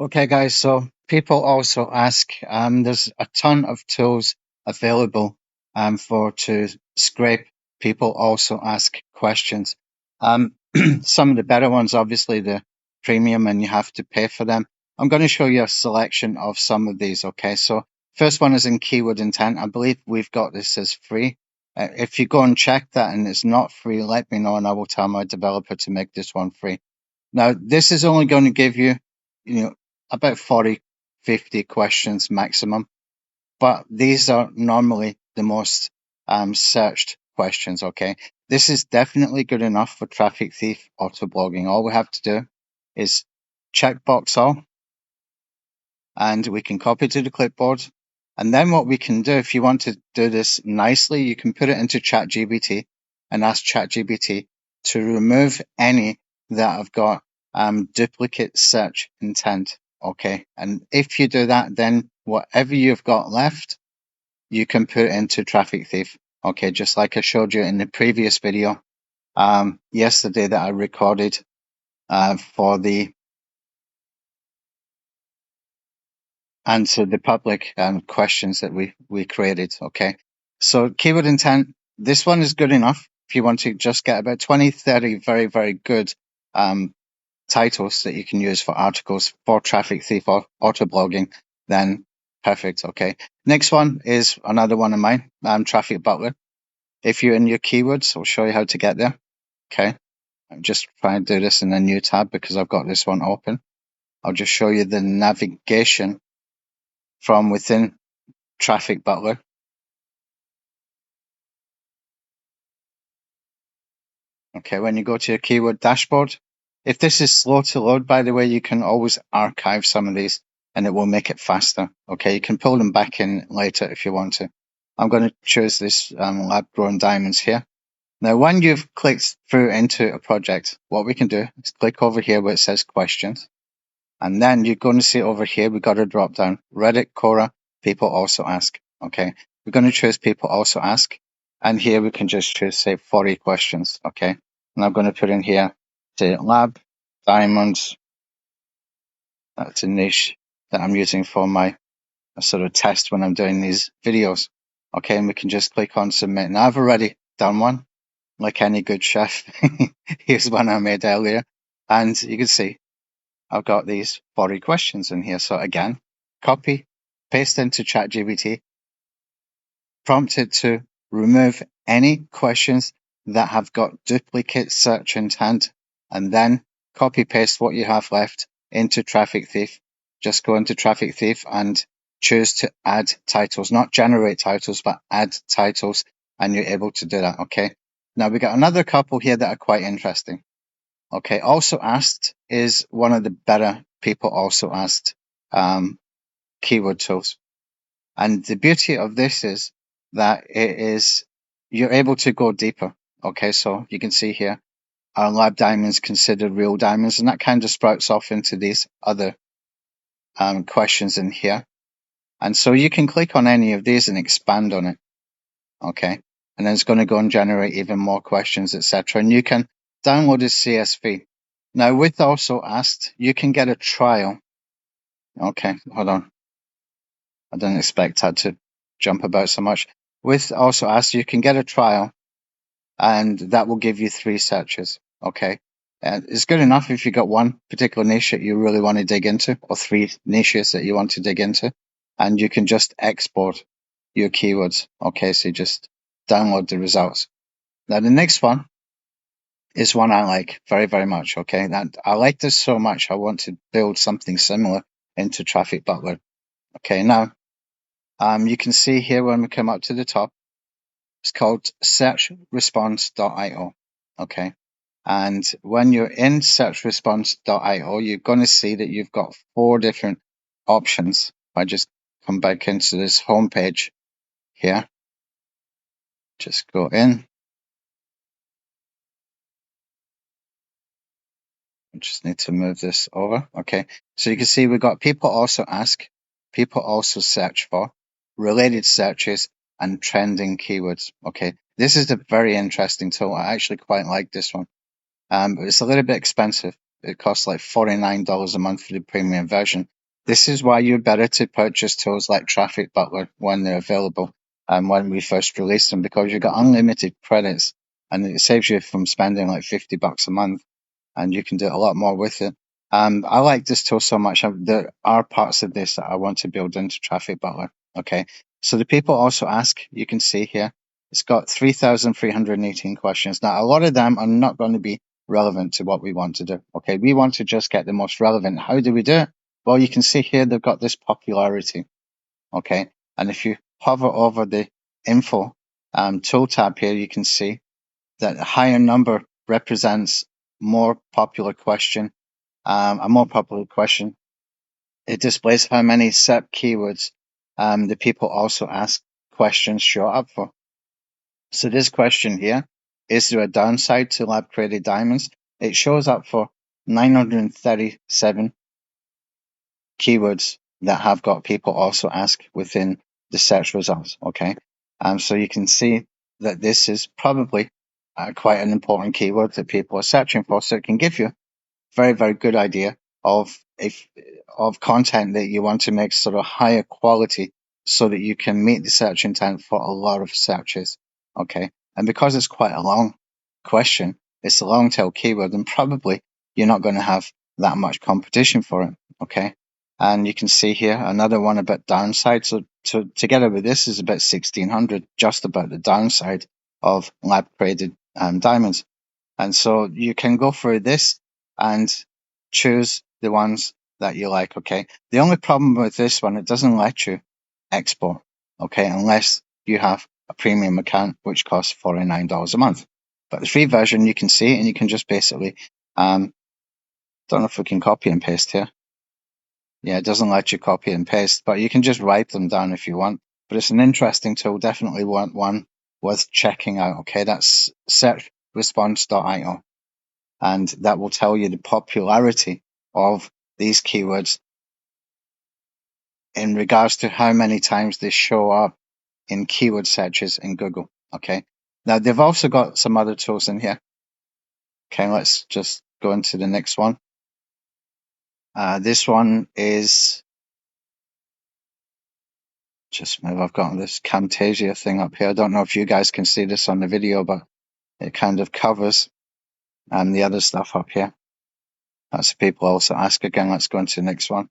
Okay, guys, so people also ask, there's a ton of tools available for to scrape. People also ask questions. Um, some of the better ones, obviously, the premium, and you have to pay for them. I'm going to show you a selection of some of these. Okay, so first one is in keyword intent. I believe we've got this as free. If you go and check that and it's not free, let me know and I will tell my developer to make this one free. Now, this is only going to give you, you know, about 40, 50 questions maximum, but these are normally the most searched questions. Okay. This is definitely good enough for traffic thief auto blogging. All we have to do is checkbox all, and we can copy to the clipboard. And then what we can do, if you want to do this nicely, you can put it into ChatGPT and ask ChatGPT to remove any that have got duplicate search intent. Okay. And if you do that, then whatever you've got left, you can put it into traffic thief. Okay. Just like I showed you in the previous video, yesterday that I recorded, for the answer the public questions that we created. Okay. So keyword intent, this one is good enough. If you want to just get about 20, 30 very, very good titles that you can use for articles for traffic thief or auto blogging, then perfect. Okay. Next one is another one of mine, Traffic Butler. If you're in your keywords, I'll show you how to get there. Okay. I'm just trying to do this in a new tab because I've got this one open. I'll just show you the navigation from within Traffic Butler. Okay, when you go to your keyword dashboard, if this is slow to load, by the way, you can always archive some of these and it will make it faster. Okay, you can pull them back in later if you want to. I'm going to choose this lab grown diamonds here. Now, when you've clicked through into a project, what we can do is click over here where it says questions. And then you're going to see over here, we've got a drop down, Reddit, Quora, people also ask. Okay, we're going to choose people also ask. And here we can just choose, say, 40 questions. Okay, and I'm going to put in here, say, lab, diamonds. That's a niche that I'm using for my sort of test when I'm doing these videos. Okay, and we can just click on submit. Now, I've already done one, like any good chef. Here's one I made earlier. And you can see I've got these 40 questions in here. So again, copy, paste into ChatGPT, prompt it to remove any questions that have got duplicate search intent, and then copy paste what you have left into Traffic Thief. Just go into Traffic Thief and choose to add titles, not generate titles, but add titles, and you're able to do that. Okay. Now we got another couple here that are quite interesting. Okay, also asked is one of the better people also asked keyword tools. And the beauty of this is that you're able to go deeper. Okay, so you can see here, are lab diamonds considered real diamonds? And that kind of sprouts off into these other questions in here. And so you can click on any of these and expand on it. Okay, and then it's going to go and generate even more questions, etc. And you can download a CSV. Now, with also asked, you can get a trial. Okay, hold on. I didn't expect that to jump about so much. With also asked, you can get a trial, and that will give you 3 searches. Okay, and it's good enough if you got one particular niche that you really want to dig into, or 3 niches that you want to dig into, and you can just export your keywords. Okay, so you just download the results. Now, the next one is one I like very, very much. Okay, that I like this so much, I want to build something similar into Traffic Butler. Okay, now you can see here when we come up to the top, it's called searchresponse.io. Okay, and when you're in searchresponse.io, you're going to see that you've got 4 different options. If I just come back into this homepage here, just go in. I just need to move this over. Okay, so you can see we've got people also ask, people also search for, related searches, and trending keywords. Okay, this is a very interesting tool. I actually quite like this one. But it's a little bit expensive. It costs like $49 a month for the premium version. This is why you're better to purchase tools like Traffic Butler when they're available and when we first released them, because you've got unlimited credits and it saves you from spending like $50 a month, and you can do a lot more with it. I like this tool so much. There are parts of this that I want to build into Traffic Butler. Okay. So the people also ask, you can see here, it's got 3,318 questions. Now, a lot of them are not going to be relevant to what we want to do. Okay. We want to just get the most relevant. How do we do it? Well, you can see here, they've got this popularity. Okay. And if you hover over the info tool tab here, you can see that a higher number represents more popular question, a more popular question. It displays how many SERP keywords the people also ask questions show up for. So this question here, is there a downside to lab created diamonds? It shows up for 937 keywords that have got people also ask within the search results. Okay. So you can see that this is probably quite an important keyword that people are searching for. So it can give you very, very good idea of content that you want to make sort of higher quality so that you can meet the search intent for a lot of searches. Okay. And because it's quite a long question, it's a long tail keyword, and probably you're not going to have that much competition for it. Okay. And you can see here another one about downside. So together with this is about 1,600 just about the downside of lab created diamonds. And so you can go through this and choose the ones that you like. Okay. The only problem with this one, it doesn't let you export. Okay. Unless you have a premium account, which costs $49 a month. But the free version, you can see it and you can just basically, don't know if we can copy and paste here. Yeah, it doesn't let you copy and paste, but you can just write them down if you want. But it's an interesting tool. Definitely one worth checking out. Okay. That's searchresponse.io. And that will tell you the popularity of these keywords in regards to how many times they show up in keyword searches in Google. Okay. Now they've also got some other tools in here. Okay. Let's just go into the next one. This one is just maybe I've got this Camtasia thing up here. I don't know if you guys can see this on the video, but it kind of covers the other stuff up here. That's people also ask again. Let's go into the next one.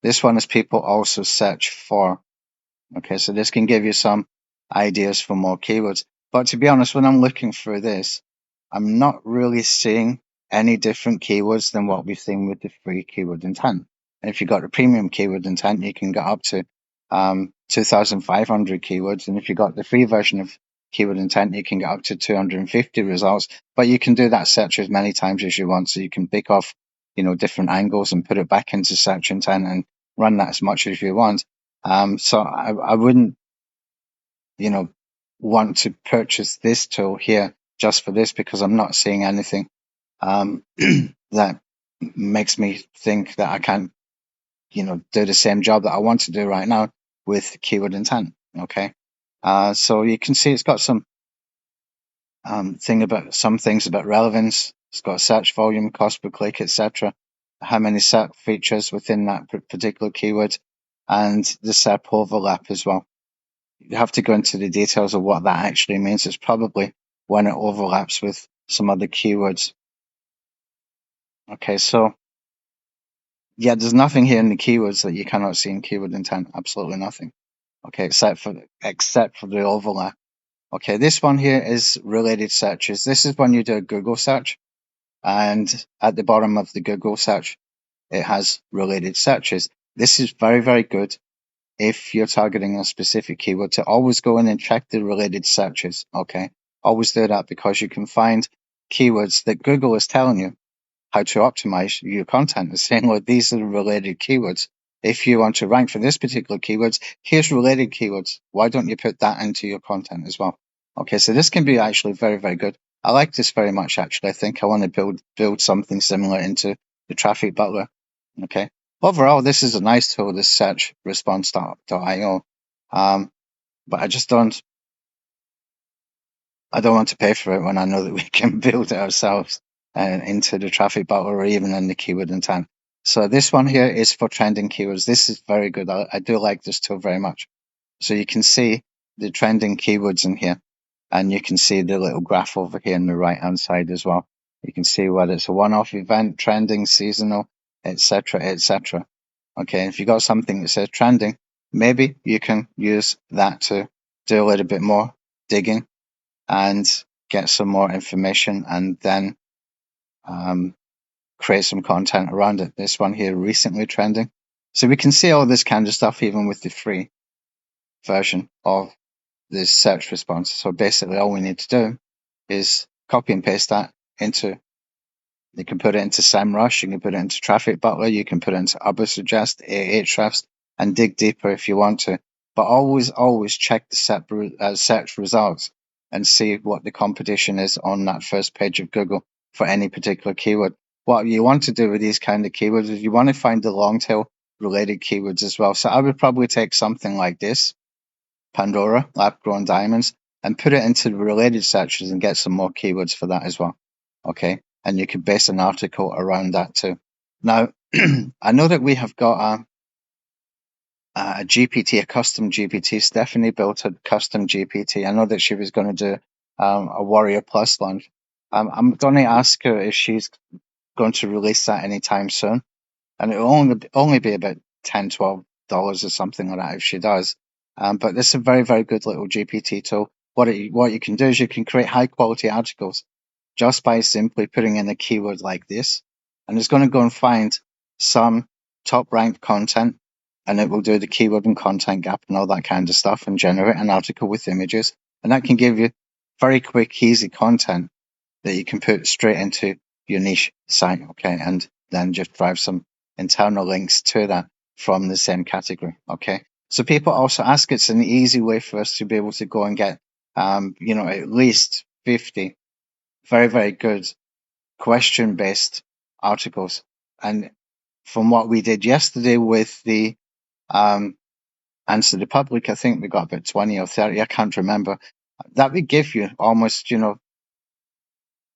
This one is people also search for. Okay, so this can give you some ideas for more keywords. But to be honest, when I'm looking through this, I'm not really seeing any different keywords than what we've seen with the free keyword intent. And if you've got the premium keyword intent, you can get up to 2,500 keywords. And if you've got the free version of keyword intent, you can get up to 250 results. But you can do that search as many times as you want. So you can pick off, different angles and put it back into search intent and run that as much as you want. So I wouldn't, want to purchase this tool here just for this, because I'm not seeing anything that makes me think that I can't, do the same job that I want to do right now with keyword intent. Okay. So you can see it's got some things about relevance. It's got search volume, cost per click, etc. How many SERP features within that particular keyword, and the SERP overlap as well. You have to go into the details of what that actually means. It's probably when it overlaps with some other keywords. Okay, so yeah, there's nothing here in the keywords that you cannot see in keyword intent. Absolutely nothing. Okay, except for the overlap. Okay, this one here is related searches. This is when you do a Google search, and at the bottom of the Google search, it has related searches. This is very, very good if you're targeting a specific keyword to always go in and check the related searches. Okay, always do that, because you can find keywords that Google is telling you how to optimize your content. It's saying, look, these are the related keywords. If you want to rank for this particular keywords, here's related keywords. Why don't you put that into your content as well? Okay, so this can be actually very, very good. I like this very much, actually. I think I want to build something similar into the Traffic Butler. Okay. Overall, this is a nice tool, this searchresponse.io. But I don't want to pay for it when I know that we can build it ourselves. into the traffic butler or even in the keyword intent. So this one here is for trending keywords. This is very good. I do like this tool very much. So you can see the trending keywords in here, and you can see the little graph over here on the right hand side as well. You can see whether it's a one-off event, trending, seasonal, etc., etc. Okay, if you got something that says trending, maybe you can use that to do a little bit more digging and get some more information, and then create some content around it. This one here, recently trending. So we can see all this kind of stuff even with the free version of this search response. So basically all we need to do is copy and paste that into, you can put it into SEMrush, you can put it into Traffic Butler, you can put it into Ubersuggest, Ahrefs, and dig deeper if you want to. But always check the search results and see what the competition is on that first page of Google for any particular keyword. What you want to do with these kind of keywords is you want to find the long tail related keywords as well. So I would probably take something like this, Pandora, lab-grown diamonds, and put it into the related searches and get some more keywords for that as well. Okay, and you could base an article around that too. Now, I know that we have got a GPT, a custom GPT. Stephanie built a custom GPT. I know that she was going to do a Warrior Plus launch. I'm going to ask her if she's going to release that anytime soon, and it will only be about $10-12 or something like that if she does. But this is a very, very good little GPT tool. What you can do is you can create high quality articles just by simply putting in a keyword like this, and it's going to go and find some top ranked content, and it will do the keyword and content gap and all that kind of stuff and generate an article with images, and that can give you very quick, easy content that you can put straight into your niche site, okay, and then just drive some internal links to that from the same category, okay. So people also ask, it's an easy way for us to be able to go and get, at least 50 very, very good question-based articles. And from what we did yesterday with the Answer the Public, I think we got about 20 or 30, I can't remember. That would give you almost,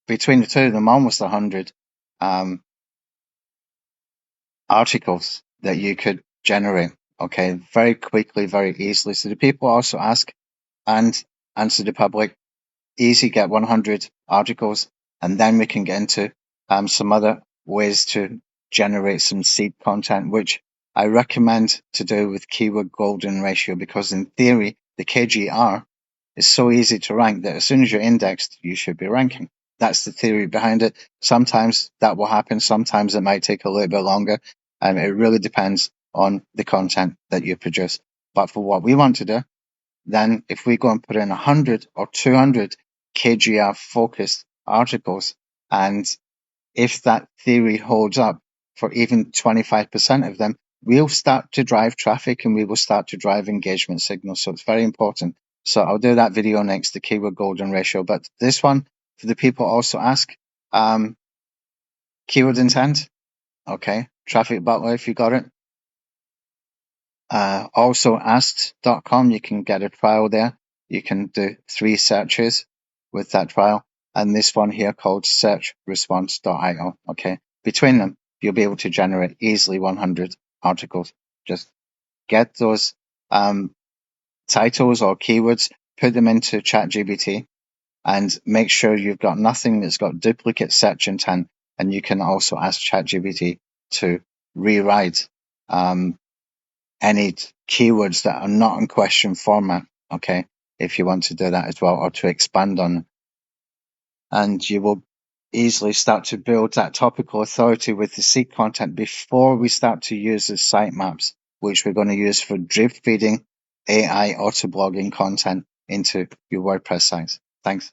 between the two of them, almost 100 articles that you could generate, okay, very quickly, very easily. So the people also ask, and Answer the Public, easy, get 100 articles, and then we can get into some other ways to generate some seed content, which I recommend to do with keyword golden ratio, because in theory, the KGR is so easy to rank that as soon as you're indexed, you should be ranking. That's the theory behind it. Sometimes that will happen. Sometimes it might take a little bit longer. And it really depends on the content that you produce. But for what we want to do, then if we go and put in 100 or 200 KGR focused articles, and if that theory holds up for even 25% of them, we'll start to drive traffic and we will start to drive engagement signals. So it's very important. So I'll do that video next, the keyword golden ratio. But this one, for the people also ask, keyword intent. Okay. Traffic Butler, if you got it. Also asked.com, you can get a trial there. You can do 3 searches with that trial. And this one here called searchresponse.io. Okay. Between them, you'll be able to generate easily 100 articles. Just get those titles or keywords, put them into ChatGPT, and make sure you've got nothing that's got duplicate search intent. And you can also ask ChatGPT to rewrite any keywords that are not in question format, okay, if you want to do that as well, or to expand on. And you will easily start to build that topical authority with the seed content before we start to use the sitemaps, which we're going to use for drip feeding AI auto blogging content into your WordPress sites. Thanks.